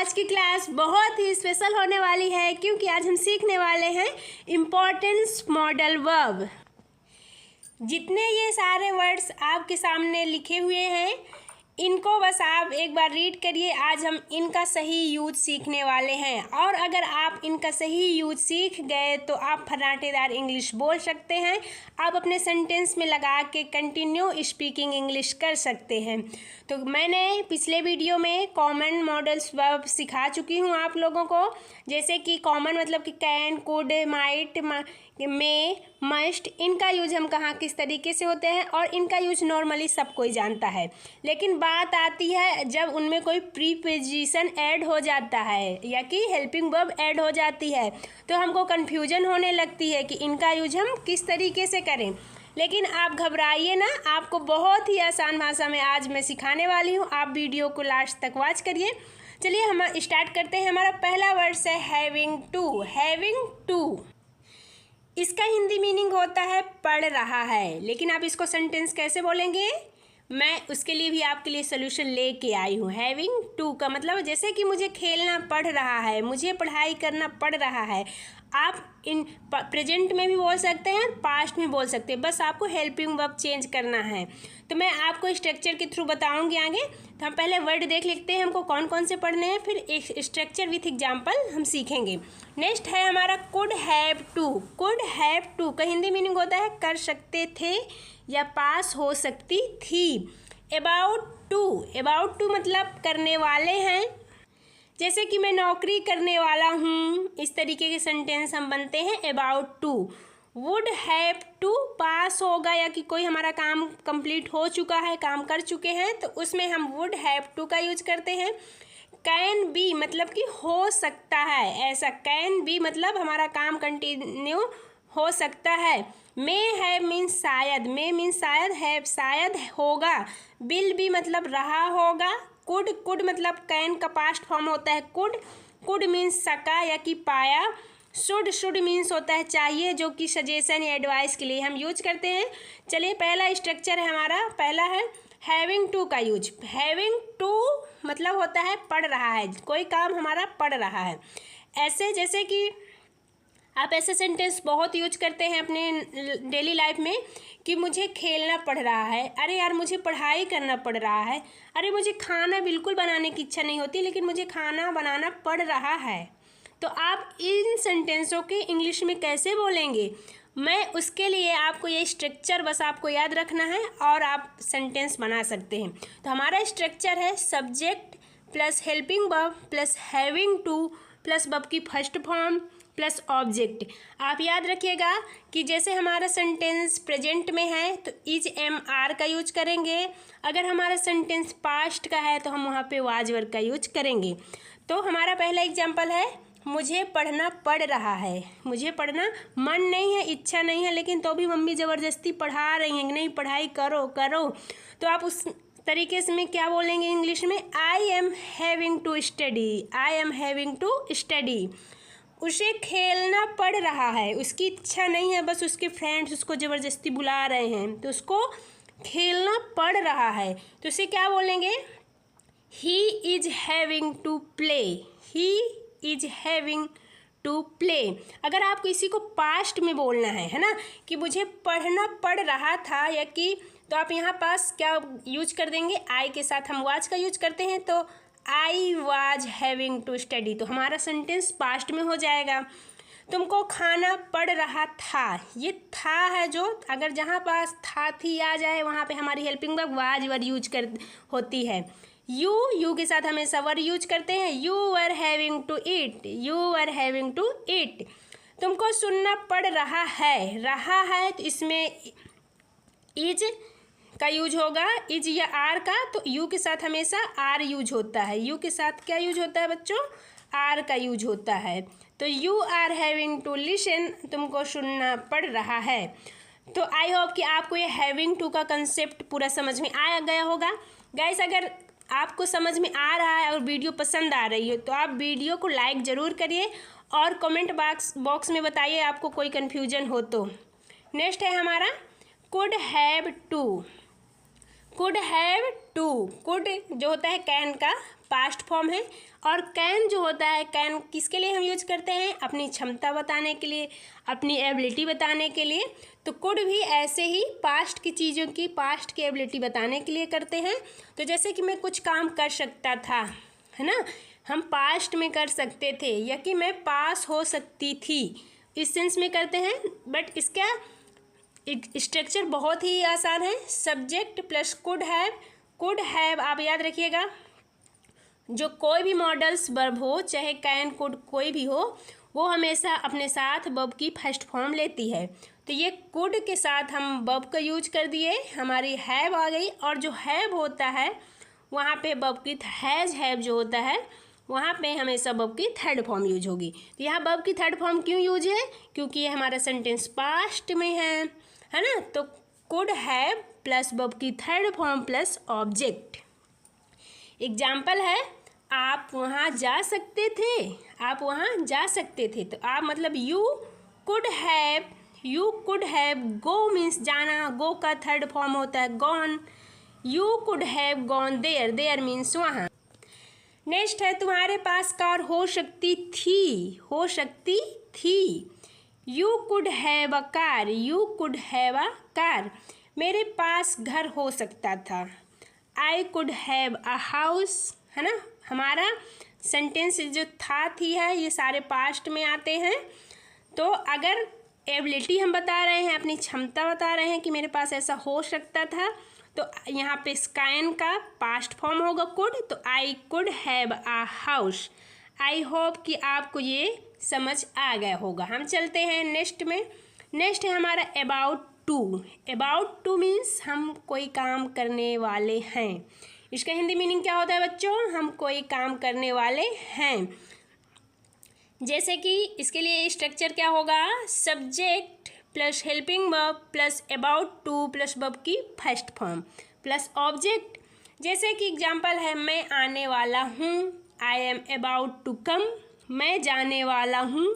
आज की क्लास बहुत ही स्पेशल होने वाली है क्योंकि आज हम सीखने वाले हैं इम्पोर्टेंस मॉडल वर्ब। जितने ये सारे वर्ड्स आपके सामने लिखे हुए हैं इनको बस आप एक बार रीड करिए। आज हम इनका सही यूज सीखने वाले हैं और अगर आप इनका सही यूज सीख गए तो आप फर्राटेदार इंग्लिश बोल सकते हैं। आप अपने सेंटेंस में लगा के कंटिन्यू स्पीकिंग इंग्लिश कर सकते हैं। तो मैंने पिछले वीडियो में कॉमन मॉडल्स वर्ब सिखा चुकी हूँ आप लोगों को। जैसे कि कॉमन मतलब कि can, could, might, may, must, इनका यूज हम कहाँ किस तरीके से होते हैं और इनका यूज नॉर्मली सब कोई जानता है। लेकिन बात आती है जब उनमें कोई प्रीपोजिशन ऐड हो जाता है या कि हेल्पिंग वर्ब ऐड हो जाती है तो हमको कन्फ्यूजन होने लगती है कि इनका यूज हम किस तरीके से करें। लेकिन आप घबराइए ना, आपको बहुत ही आसान भाषा में आज मैं सिखाने वाली हूँ। आप वीडियो को लास्ट तक वॉच करिए। चलिए हम स्टार्ट करते हैं। हमारा पहला वर्ड है हैविंग टू। हैविंग टू इसका हिंदी मीनिंग होता है पढ़ रहा है। लेकिन आप इसको सेंटेंस कैसे बोलेंगे, मैं उसके लिए भी आपके लिए सोल्यूशन लेके आई हूँ। हैविंग टू का मतलब जैसे कि मुझे खेलना पड़ रहा है, मुझे पढ़ाई करना पड़ रहा है। आप इन प्रेजेंट में भी बोल सकते हैं और पास्ट में बोल सकते हैं, बस आपको हेल्पिंग वर्ब चेंज करना है। तो मैं आपको स्ट्रक्चर के थ्रू बताऊंगी आगे। तो हम पहले वर्ड देख लेते हैं हमको कौन कौन से पढ़ने हैं, फिर एक स्ट्रक्चर विथ एग्जाम्पल हम सीखेंगे। नेक्स्ट है हमारा could have to. Could have to का हिंदी मीनिंग होता है कर सकते थे या पास हो सकती थी। अबाउट टू, अबाउट टू मतलब करने वाले हैं। जैसे कि मैं नौकरी करने वाला हूँ, इस तरीके के सेंटेंस हम बनते हैं about to. Would have to pass होगा या कि कोई हमारा काम कंप्लीट हो चुका है, काम कर चुके हैं, तो उसमें हम वुड हैव टू का यूज करते हैं। कैन बी मतलब कि हो सकता है ऐसा, कैन बी मतलब हमारा काम कंटिन्यू हो सकता है। मे हैव मीन्स शायद, मे मीन्स शायद, हैव शायद होगा। विल बी मतलब रहा होगा। कुड, कुड मतलब कैन का पास्ट फॉर्म होता है कुड। कुड मीन्स सका या कि पाया। शुड, शुड मीन्स होता है चाहिए, जो कि सजेशन या एडवाइस के लिए हम यूज करते हैं। चलिए पहला स्ट्रक्चर है हमारा, पहला है हैविंग टू का यूज। हैविंग टू मतलब होता है पढ़ रहा है, कोई काम हमारा पढ़ रहा है। ऐसे जैसे कि आप ऐसे सेंटेंस बहुत यूज करते हैं अपने डेली लाइफ में कि मुझे खेलना पड़ रहा है, अरे यार मुझे पढ़ाई करना पड़ रहा है, अरे मुझे खाना बिल्कुल बनाने की इच्छा नहीं होती लेकिन मुझे खाना बनाना पड़ रहा है। तो आप इन सेंटेंसों के इंग्लिश में कैसे बोलेंगे, मैं उसके लिए आपको ये स्ट्रक्चर बस आपको याद रखना है और आप सेंटेंस बना सकते हैं। तो हमारा स्ट्रक्चर है subject plus helping verb plus having to plus verb की फर्स्ट फॉर्म प्लस ऑब्जेक्ट। आप याद रखिएगा कि जैसे हमारा सेंटेंस प्रेजेंट में है तो इज एम आर का यूज करेंगे। अगर हमारा सेंटेंस पास्ट का है तो हम वहाँ पे वाज वर्ब का यूज करेंगे। तो हमारा पहला एग्जाम्पल है मुझे पढ़ना पड़ रहा है। मुझे पढ़ना मन नहीं है, इच्छा नहीं है, लेकिन तो भी मम्मी ज़बरदस्ती पढ़ा रही हैं, नहीं पढ़ाई करो करो। तो आप उस तरीके से में क्या बोलेंगे इंग्लिश में, I am having to study. I am having to study. उसे खेलना पड़ रहा है, उसकी इच्छा नहीं है, बस उसके फ्रेंड्स उसको ज़बरदस्ती बुला रहे हैं तो उसको खेलना पड़ रहा है। तो उसे क्या बोलेंगे, he is having to play. He is having to play. अगर आपको इसी को पास्ट में बोलना है ना, कि मुझे पढ़ना पड़ रहा था या कि, तो आप यहाँ पास क्या यूज कर देंगे, आई के साथ हम वाज का यूज करते हैं तो I was having to study. तो हमारा सेंटेंस पास्ट में हो जाएगा। तुमको खाना पड़ रहा था, ये था है जो, अगर जहाँ पास था थी आ जाए वहाँ पे हमारी helping verb was word use कर होती है। यू, यू के साथ हमेशा वर्ड यूज करते हैं। You were having to eat. You were having to eat. तुमको सुनना पड़ रहा है तो इसमें इज का यूज होगा, इज या आर का, तो यू के साथ हमेशा आर यूज होता है। यू के साथ क्या यूज होता है बच्चों, आर का यूज होता है। तो you are having to listen, तुमको सुनना पड़ रहा है। तो आई होप कि आपको ये हैविंग टू का कंसेप्ट पूरा समझ में आ गया होगा। गाइस अगर आपको समझ में आ रहा है और वीडियो पसंद आ रही है तो आप वीडियो को लाइक ज़रूर करिए और कमेंट बॉक्स में बताइए आपको कोई कन्फ्यूजन हो तो। नेक्स्ट है हमारा could have to. Could have to, could जो होता है कैन का पास्ट फॉर्म है। और कैन जो होता है, कैन किसके लिए हम यूज करते हैं? अपनी क्षमता बताने के लिए, अपनी एबिलिटी बताने के लिए। तो कुड भी ऐसे ही पास्ट की चीज़ों की, पास्ट की एबिलिटी बताने के लिए करते हैं। तो जैसे कि मैं कुछ काम कर सकता था, है ना, हम पास्ट में कर सकते थे, या कि मैं पास हो सकती थी, इस सेंस में करते हैं। बट इसका स्ट्रक्चर बहुत ही आसान है। सब्जेक्ट प्लस कुड हैव आप याद रखिएगा। जो कोई भी मॉडल्स वर्ब हो, चाहे कैन कुड कोई भी हो, वो हमेशा अपने साथ वर्ब की फर्स्ट फॉर्म लेती है। तो ये कुड के साथ हम वर्ब का यूज कर दिए, हमारी हैव आ गई। और जो हैव होता है वहाँ पे वर्ब की हैव जो होता है वहाँ पे हमेशा वर्ब की थर्ड फॉर्म यूज होगी। तो यहाँ वर्ब की थर्ड फॉर्म क्यों यूज है? क्योंकि ये हमारा सेंटेंस पास्ट में है ना। तो कुड हैव प्लस वर्ब की third form plus object. Example है, आप वहाँ जा सकते थे, आप वहाँ जा सकते थे। तो आप मतलब you could have go means जाना, गो का थर्ड फॉर्म होता है gone. You could have gone there means वहाँ। नेक्स्ट है, तुम्हारे पास कार हो सकती थी। You could have a car, मेरे पास घर हो सकता था। I could have a house, है ना। हमारा सेंटेंस जो था थी है, ये सारे पास्ट में आते हैं। तो अगर एबिलिटी हम बता रहे हैं, अपनी क्षमता बता रहे हैं कि मेरे पास ऐसा हो सकता था, तो यहाँ पे कैन का पास्ट फॉर्म होगा कुड। तो आई could have a house. I hope कि आपको ये समझ आ गया होगा। हम चलते हैं नेक्स्ट में। नेक्स्ट है हमारा अबाउट टू मीन्स हम कोई काम करने वाले हैं। इसका हिंदी मीनिंग क्या होता है बच्चों? हम कोई काम करने वाले हैं। जैसे कि इसके लिए स्ट्रक्चर क्या होगा? Subject plus helping verb plus about to plus verb की फर्स्ट फॉर्म प्लस ऑब्जेक्ट। जैसे कि एग्जांपल है, मैं आने वाला हूँ, I am about to come. मैं जाने वाला हूँ,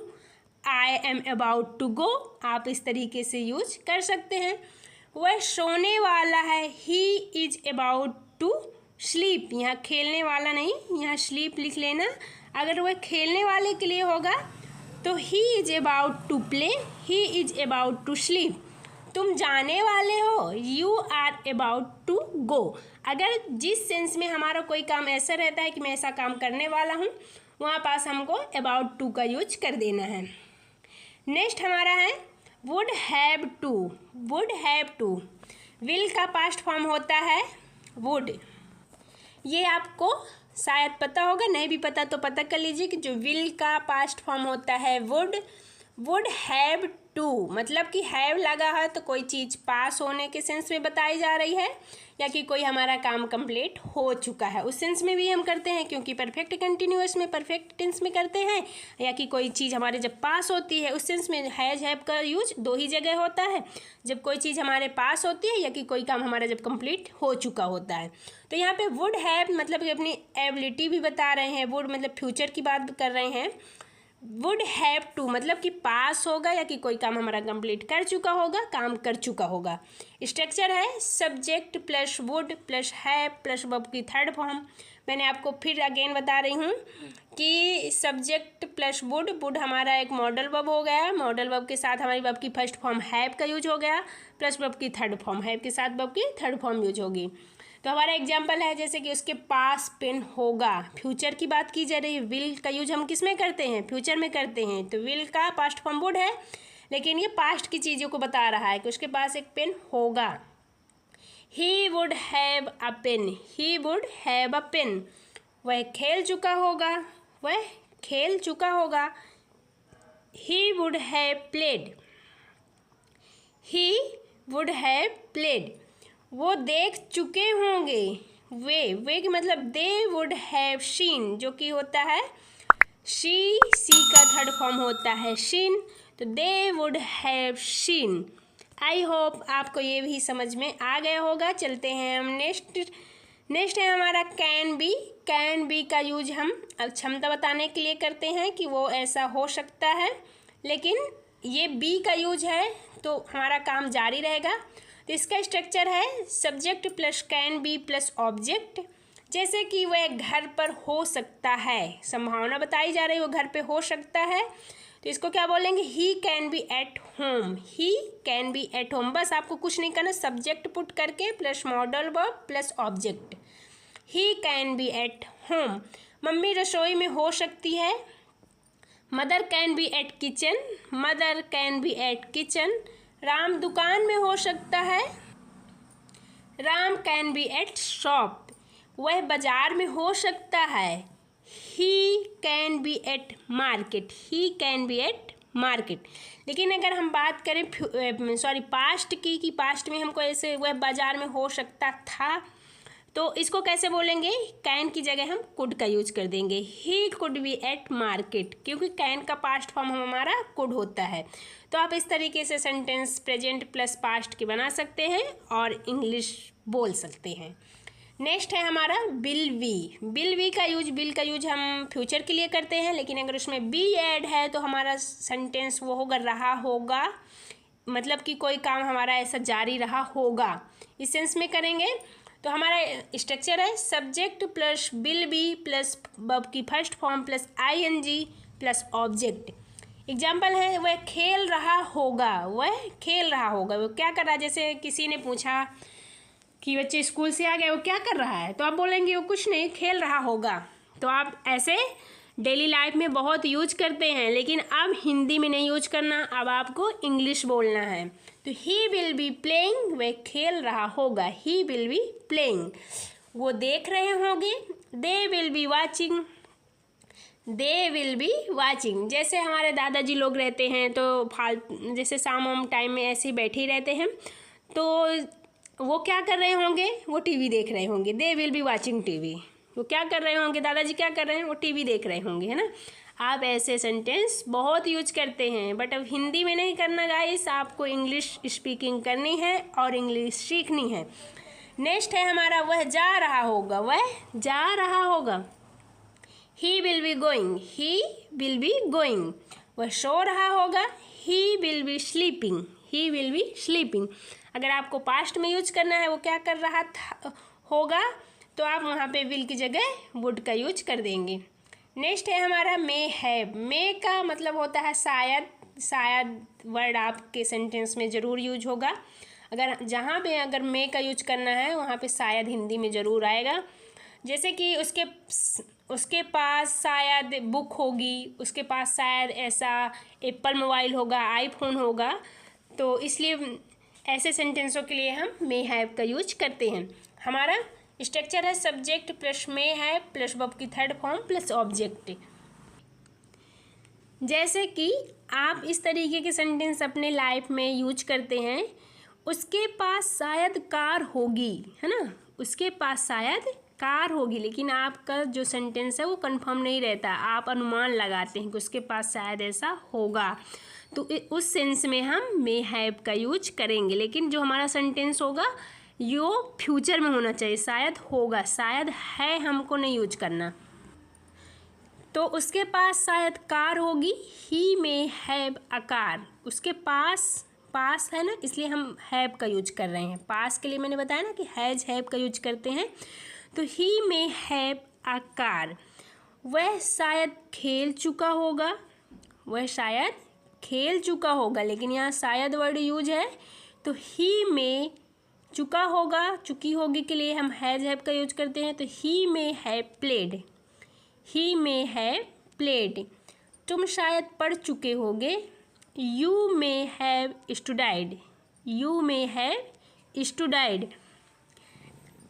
I am about to go. आप इस तरीके से यूज कर सकते हैं। वह सोने वाला है, he is about to sleep. यहाँ खेलने वाला नहीं, यहाँ स्लीप लिख लेना। अगर वह खेलने वाले के लिए होगा तो he is about to play, he is about to sleep. तुम जाने वाले हो, you are about to go. अगर जिस सेंस में हमारा कोई काम ऐसा रहता है कि मैं ऐसा काम करने वाला हूँ, वहाँ पास हमको अबाउट टू का यूज कर देना है। नेक्स्ट हमारा है वुड हैव टू। विल का पास्ट फॉर्म होता है वुड। ये आपको शायद पता होगा, नहीं भी पता तो पता कर लीजिए कि जो विल का पास्ट फॉर्म होता है वुड हैव टू, मतलब कि हैव लगा है तो कोई चीज़ पास होने के सेंस में बताई जा रही है, या कि कोई हमारा काम कंप्लीट हो चुका है, उस सेंस में भी हम करते हैं। क्योंकि परफेक्ट कंटिन्यूअस में, परफेक्ट टेंस में करते हैं, या कि कोई चीज़ हमारे जब पास होती है उस सेंस में हैव का यूज दो ही जगह होता है, जब कोई चीज़ हमारे पास होती है या कि कोई काम हमारा जब कंप्लीट हो चुका होता है। तो यहाँ पे वुड हैव मतलब कि अपनी एबिलिटी भी बता रहे हैं, वुड मतलब फ्यूचर की बात कर रहे हैं। वुड हैव टू मतलब कि पास होगा या कि कोई काम हमारा कंप्लीट कर चुका होगा, काम कर चुका होगा। स्ट्रक्चर है subject plus would plus have plus verb की थर्ड फॉर्म। मैंने आपको फिर अगेन बता रही हूँ कि सब्जेक्ट प्लस वुड हमारा एक मॉडल वर्ब हो गया, मॉडल वर्ब के साथ हमारी वर्ब की फर्स्ट फॉर्म हैव का यूज हो गया, प्लस वर्ब की थर्ड फॉर्म हैव के साथ वर्ब की थर्ड फॉर्म यूज होगी। तो हमारा एग्जाम्पल है जैसे कि उसके पास पेन होगा, फ्यूचर की बात की जा रही है। विल का यूज हम किस में करते हैं? फ्यूचर में करते हैं। तो विल का पास्ट फॉर्म वुड है, लेकिन ये पास्ट की चीज़ों को बता रहा है कि उसके पास एक पेन होगा। He would have a pen, he would have a pen. वह खेल चुका होगा, वह खेल चुका होगा। He would have played, he would have played. वो देख चुके होंगे, वे की मतलब दे वुड हैव सीन, जो कि होता है सी का थर्ड फॉर्म होता है सीन। तो they would have seen. I hope आपको ये भी समझ में आ गया होगा। चलते हैं हम नेक्स्ट है हमारा कैन बी का यूज हम क्षमता बताने के लिए करते हैं कि वो ऐसा हो सकता है, लेकिन ये बी का यूज है तो हमारा काम जारी रहेगा। तो इसका स्ट्रक्चर है subject plus can be plus object. जैसे कि वह घर पर हो सकता है, संभावना बताई जा रही है वो घर पे हो सकता है, तो इसको क्या बोलेंगे, he can be at home, he can be at home. बस आपको कुछ नहीं करना, सब्जेक्ट पुट करके plus model verb plus object, he can be at home. Mummy रसोई में हो सकती है, mother can be at kitchen, mother can be at kitchen. Ram दुकान में हो सकता है, Ram can be at shop. वह बाजार में हो सकता है, he can be at market, he can be at market. लेकिन अगर हम बात करें पास्ट की, कि पास्ट में हमको ऐसे वह बाजार में हो सकता था, तो इसको कैसे बोलेंगे, कैन की जगह हम कुड का यूज कर देंगे, he could be at market, क्योंकि कैन का पास्ट फॉर्म हमारा कुड होता है। तो आप इस तरीके से सेंटेंस प्रेजेंट प्लस पास्ट के बना सकते हैं और इंग्लिश बोल सकते हैं। नेक्स्ट है हमारा विल बी। विल बी का यूज हम फ्यूचर के लिए करते हैं, लेकिन अगर उसमें बी ऐड है तो हमारा सेंटेंस वो होगा रहा होगा, मतलब कि कोई काम हमारा ऐसा जारी रहा होगा, इस सेंस में करेंगे। तो हमारा स्ट्रक्चर है subject plus will be plus verb की first form plus ING plus object. Example है वह खेल रहा होगा, वह खेल रहा होगा, वो क्या कर रहा है। जैसे किसी ने पूछा कि बच्चे स्कूल से आ गए, वो क्या कर रहा है, तो आप बोलेंगे वो कुछ नहीं, खेल रहा होगा। तो आप ऐसे डेली लाइफ में बहुत यूज करते हैं, लेकिन अब हिंदी में नहीं यूज करना, अब आपको इंग्लिश बोलना है। तो ही विल बी प्लेइंग, वह खेल रहा होगा, ही विल बी प्लेइंग। वो देख रहे होंगे, they will be watching, they will be watching. जैसे हमारे दादाजी लोग रहते हैं तो जैसे शाम टाइम में ऐसे ही बैठे ही रहते हैं, तो वो क्या कर रहे होंगे, वो टीवी देख रहे होंगे, they will be watching TV. वो क्या कर रहे होंगे, दादाजी क्या कर रहे हैं, वो टीवी देख रहे होंगे, है ना। आप ऐसे सेंटेंस बहुत यूज करते हैं, बट अब हिंदी में नहीं करना गाइस, आपको इंग्लिश स्पीकिंग करनी है और इंग्लिश सीखनी है। नेक्स्ट है हमारा वह जा रहा होगा, वह जा रहा होगा, he will be going, he will be going. वह सो रहा होगा, he will be sleeping, he will be sleeping. अगर आपको पास्ट में यूज करना है वो क्या कर रहा था होगा, तो आप वहाँ पे विल की जगह वुड का यूज कर देंगे। नेक्स्ट है हमारा मे हैव। मे का मतलब होता है शायद, शायद वर्ड आपके सेंटेंस में ज़रूर यूज होगा। अगर जहाँ पे अगर मे का यूज करना है वहाँ पे शायद हिंदी में ज़रूर आएगा। जैसे कि उसके पास शायद बुक होगी, उसके पास शायद ऐसा एप्पल मोबाइल होगा, आईफोन होगा, तो इसलिए ऐसे सेंटेंसों के लिए हम मे हैव का यूज करते हैं। हमारा स्ट्रक्चर है subject plus may have plus verb की थर्ड फॉर्म प्लस ऑब्जेक्ट। जैसे कि आप इस तरीके के सेंटेंस अपने लाइफ में यूज करते हैं, उसके पास शायद कार होगी, है ना, उसके पास शायद कार होगी, लेकिन आपका जो सेंटेंस है वो कंफर्म नहीं रहता, आप अनुमान लगाते हैं कि उसके पास शायद ऐसा होगा, तो उस सेंस में हम मे हैव का यूज करेंगे। लेकिन जो हमारा सेंटेंस होगा यो फ्यूचर में होना चाहिए, शायद होगा, शायद है हमको नहीं यूज करना। तो उसके पास शायद कार होगी, ही मे हैव अ कार, उसके पास है ना, इसलिए हम हैव का यूज कर रहे हैं। पास के लिए मैंने बताया ना कि हैज हैव का यूज करते हैं। तो he may have a car, वह शायद खेल चुका होगा, वह शायद खेल चुका होगा, लेकिन यहाँ शायद वर्ड यूज है, तो ही में चुका होगा, चुकी होगी के लिए हम हैज हैव का यूज करते हैं। तो he may have played, he may have played. तुम शायद पढ़ चुके होगे, you may have studied, you may have studied.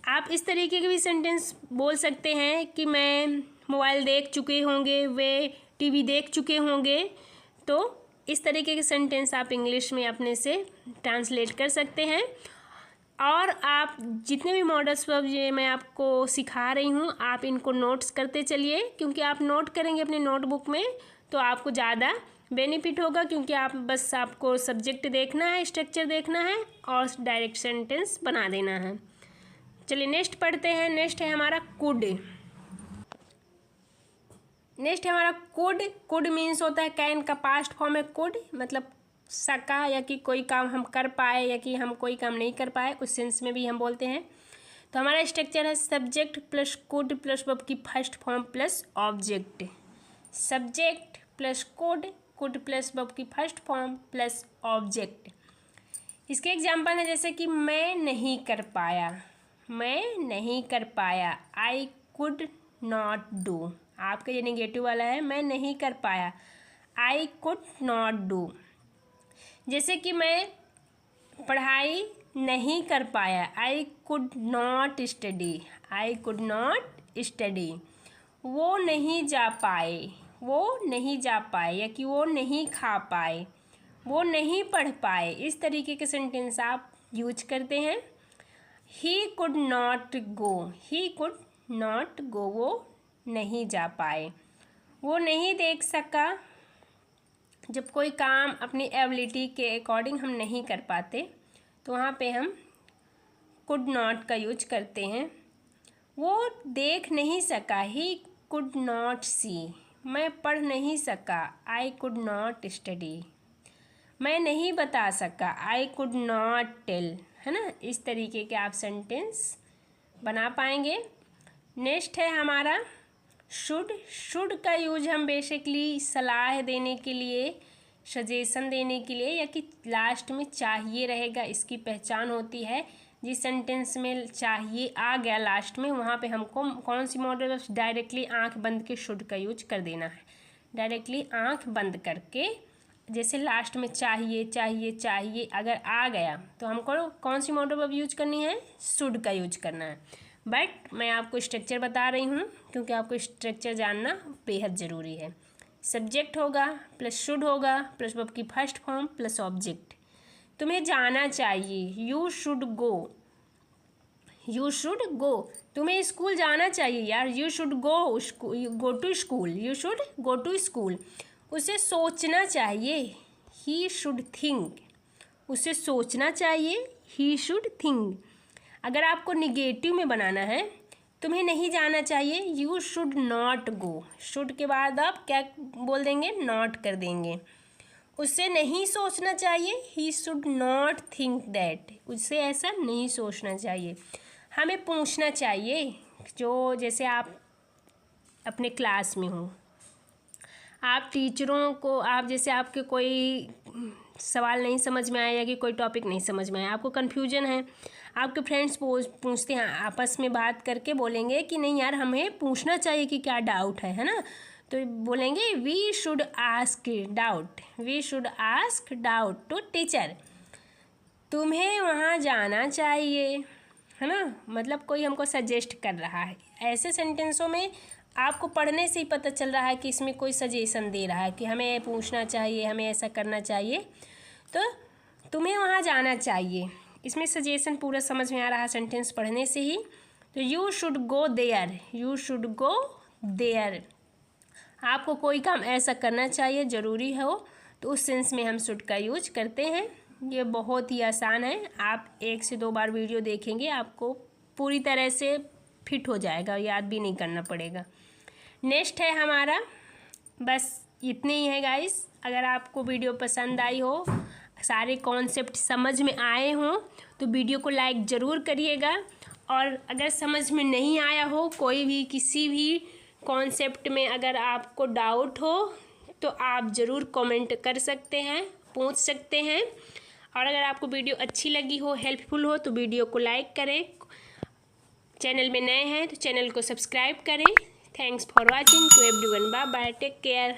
आप इस तरीके के भी सेंटेंस बोल सकते हैं कि मैं मोबाइल देख चुके होंगे, वे टीवी देख चुके होंगे। तो इस तरीके के सेंटेंस आप इंग्लिश में अपने से ट्रांसलेट कर सकते हैं। और आप जितने भी मॉडल्स वर्ब ये मैं आपको सिखा रही हूँ, आप इनको नोट्स करते चलिए, क्योंकि आप नोट करेंगे अपने नोटबुक में तो आपको ज़्यादा बेनिफिट होगा, क्योंकि आपको सब्जेक्ट देखना है, स्ट्रक्चर देखना है और डायरेक्ट सेंटेंस बना देना है। चलिए नेक्स्ट पढ़ते हैं। नेक्स्ट है हमारा कुड। नेक्स्ट है हमारा कुड। कुड मीन्स होता है कैन का पास्ट फॉर्म है कुड, मतलब सका या कि कोई काम हम कर पाए या कि हम कोई काम नहीं कर पाए, उस सेंस में भी हम बोलते हैं। तो हमारा स्ट्रक्चर है subject plus could plus verb की first form plus object. Subject plus could plus verb की फर्स्ट फॉर्म प्लस ऑब्जेक्ट। इसके एग्जाम्पल है जैसे कि मैं नहीं कर पाया, मैं नहीं कर पाया, आई कुड नॉट डू। आपका ये नेगेटिव वाला है, मैं नहीं कर पाया, आई कुड नॉट डू। जैसे कि मैं पढ़ाई नहीं कर पाया, I could not study, I could not study. वो नहीं जा पाए, वो नहीं जा पाए, या कि वो नहीं खा पाए, वो नहीं पढ़ पाए। इस तरीके के सेंटेंस आप यूज करते हैं। He could not go, he could not go, वो नहीं जा पाए। वो नहीं देख सका, जब कोई काम अपनी एबिलिटी के अकॉर्डिंग हम नहीं कर पाते तो वहाँ पे हम कुड नॉट का यूज करते हैं। वो देख नहीं सका, ही कुड नॉट सी। मैं पढ़ नहीं सका, आई कुड नॉट स्टडी। मैं नहीं बता सका, आई कुड नॉट टेल। है ना, इस तरीके के आप सेंटेंस बना पाएंगे। नेक्स्ट है हमारा शुड का यूज हम बेसिकली सलाह देने के लिए, सजेशन देने के लिए, या कि लास्ट में चाहिए रहेगा, इसकी पहचान होती है। जिस सेंटेंस में चाहिए आ गया लास्ट में, वहाँ पे हमको कौन सी मॉडल डायरेक्टली आंख बंद के शुड का यूज कर देना है। डायरेक्टली आंख बंद करके जैसे लास्ट में चाहिए चाहिए चाहिए अगर आ गया तो हमको कौन सी मॉडल अब यूज करनी है, शुड का यूज करना है। बट मैं आपको स्ट्रक्चर बता रही हूँ क्योंकि आपको स्ट्रक्चर जानना बेहद ज़रूरी है। सब्जेक्ट होगा प्लस शुड होगा प्लस वर्ब की फर्स्ट फॉर्म प्लस ऑब्जेक्ट। तुम्हें जाना चाहिए, you should go, you should go. तुम्हें स्कूल जाना चाहिए यार, you should go to school, you should go to school. उसे सोचना चाहिए, ही शुड थिंक, उसे सोचना चाहिए, ही शुड थिंक। अगर आपको निगेटिव में बनाना है, तुम्हें नहीं जाना चाहिए, you should not go. Should के बाद आप क्या बोल देंगे, नॉट कर देंगे। उससे नहीं सोचना चाहिए, he should not think that, उससे ऐसा नहीं सोचना चाहिए। हमें पूछना चाहिए, जो जैसे आप अपने क्लास में हो, आप टीचरों को, आप जैसे आपके कोई सवाल नहीं समझ में आया या कि कोई टॉपिक नहीं समझ में आया, आपको कन्फ्यूजन है, आपके फ्रेंड्स पूछते हैं, आपस में बात करके बोलेंगे कि नहीं यार हमें पूछना चाहिए कि क्या डाउट है ना, तो बोलेंगे we should ask doubt, we should ask doubt to teacher. तुम्हें वहाँ जाना चाहिए, है ना, मतलब कोई हमको सजेस्ट कर रहा है। ऐसे सेंटेंसों में आपको पढ़ने से ही पता चल रहा है कि इसमें कोई सजेशन दे रहा है कि हमें पूछना चाहिए, हमें ऐसा करना चाहिए, तो तुम्हें वहाँ जाना चाहिए। इसमें सजेशन पूरा समझ में आ रहा है सेंटेंस पढ़ने से ही। तो you should go there, you should go there. आपको कोई काम ऐसा करना चाहिए, ज़रूरी हो, तो उस सेंस में हम शुड का यूज करते हैं। ये बहुत ही आसान है, आप 1 से 2 बार वीडियो देखेंगे आपको पूरी तरह से फिट हो जाएगा, याद भी नहीं करना पड़ेगा। नेक्स्ट है हमारा, बस इतने ही है गाइस। अगर आपको वीडियो पसंद आई हो, सारे कॉन्सेप्ट समझ में आए हों, तो वीडियो को लाइक ज़रूर करिएगा। और अगर समझ में नहीं आया हो कोई भी किसी भी कॉन्सेप्ट में, अगर आपको डाउट हो तो आप ज़रूर कमेंट कर सकते हैं, पूछ सकते हैं। और अगर आपको वीडियो अच्छी लगी हो, हेल्पफुल हो, तो वीडियो को लाइक करें। चैनल में नए हैं तो चैनल को सब्सक्राइब करें। Thanks for watching to everyone, bye bye, take care.